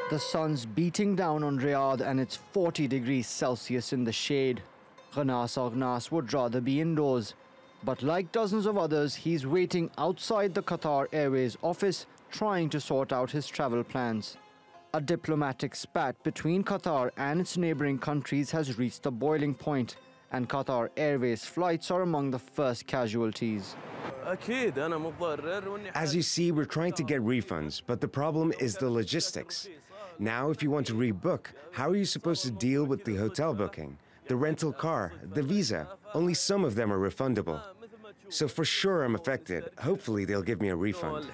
The sun's beating down on Riyadh and it's 40 degrees Celsius in the shade. Ghanas would rather be indoors. But like dozens of others, he's waiting outside the Qatar Airways office trying to sort out his travel plans. A diplomatic spat between Qatar and its neighboring countries has reached the boiling point, and Qatar Airways flights are among the first casualties. As you see, we're trying to get refunds, but the problem is the logistics. Now, if you want to rebook, how are you supposed to deal with the hotel booking, the rental car, the visa? Only some of them are refundable. So for sure I'm affected. Hopefully they'll give me a refund.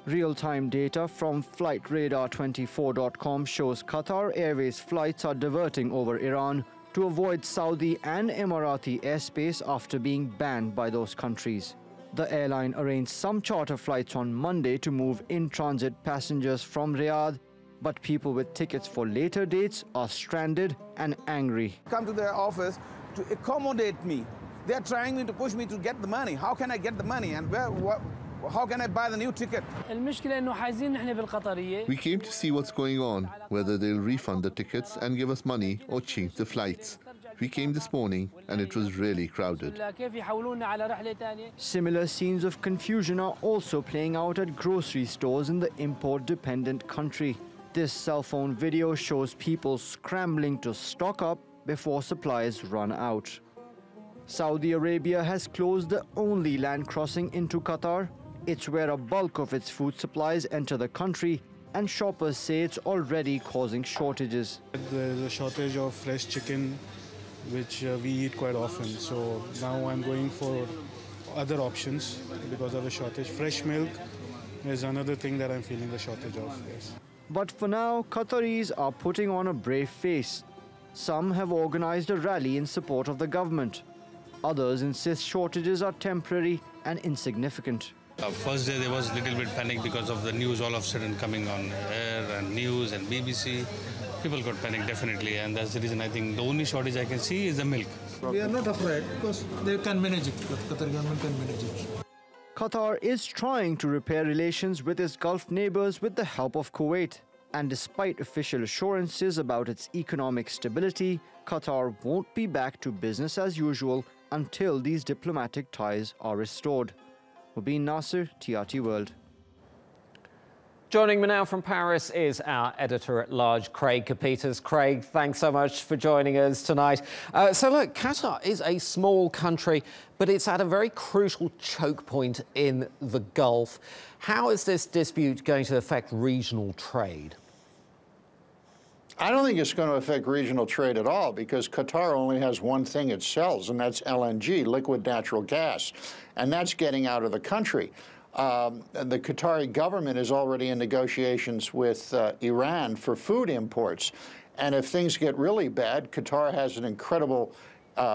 Real-time data from FlightRadar24.com shows Qatar Airways flights are diverting over Iran to avoid Saudi and Emirati airspace after being banned by those countries. The airline arranged some charter flights on Monday to move in-transit passengers from Riyadh, but people with tickets for later dates are stranded and angry. Come to their office to accommodate me. They are trying to push me to get the money. How can I get the money, and how can I buy the new ticket? We came to see what's going on, whether they'll refund the tickets and give us money or change the flights. We came this morning and it was really crowded. Similar scenes of confusion are also playing out at grocery stores in the import-dependent country. This cell phone video shows people scrambling to stock up before supplies run out. Saudi Arabia has closed the only land crossing into Qatar. It's where a bulk of its food supplies enter the country, and shoppers say it's already causing shortages. There's a shortage of fresh chicken, which we eat quite often. So now I'm going for other options because of the shortage. Fresh milk is another thing that I'm feeling the shortage of, yes. But for now, Qataris are putting on a brave face. Some have organized a rally in support of the government. Others insist shortages are temporary and insignificant. First day there was a little bit panic because of the news all of a sudden coming on air and news and BBC. People got panicked definitely, and that's the reason I think the only shortage I can see is the milk. We are not afraid because they can manage it. The Qatar government can manage it. Qatar is trying to repair relations with its Gulf neighbors with the help of Kuwait. And despite official assurances about its economic stability, Qatar won't be back to business as usual until these diplomatic ties are restored. Mobin Nasir, TRT World. Joining me now from Paris is our editor-at-large, Craig Copetas. Craig, thanks so much for joining us tonight. So look, Qatar is a small country, but it's at a very crucial choke point in the Gulf. How is this dispute going to affect regional trade? I don't think it's going to affect regional trade at all, because Qatar only has one thing it sells, and that's LNG, liquid natural gas, and that's getting out of the country. The Qatari government is already in negotiations with Iran for food imports, and if things get really bad, Qatar has an incredible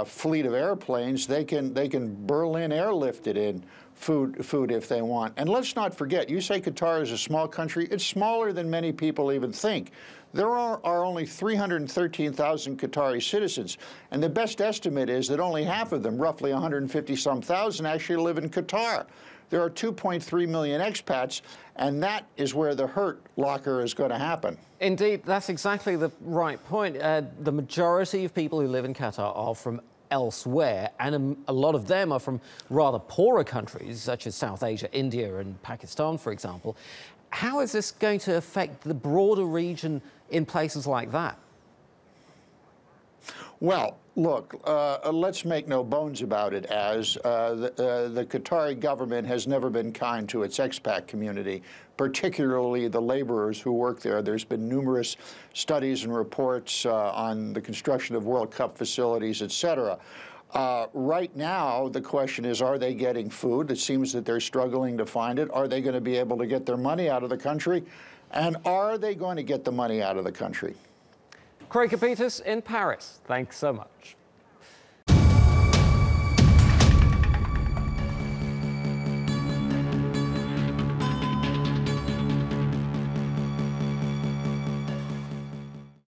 fleet of airplanes. They can Berlin airlift it in food if they want. And let's not forget, you say Qatar is a small country. It's smaller than many people even think. There are only 313,000 Qatari citizens, and the best estimate is that only half of them, roughly 150-some thousand, actually live in Qatar. There are 2.3 million expats, and that is where the hurt locker is going to happen. Indeed, that's exactly the right point. The majority of people who live in Qatar are from elsewhere, and a lot of them are from rather poorer countries, such as South Asia, India and Pakistan, for example. How is this going to affect the broader region in places like that? Well, look, let's make no bones about it, as the Qatari government has never been kind to its expat community, particularly the laborers who work there. There's been numerous studies and reports on the construction of World Cup facilities, etc. Right now, the question is, are they getting food? It seems that they're struggling to find it. Are they going to be able to get their money out of the country? And are they going to get the money out of the country? Craig Copetas in Paris, thanks so much.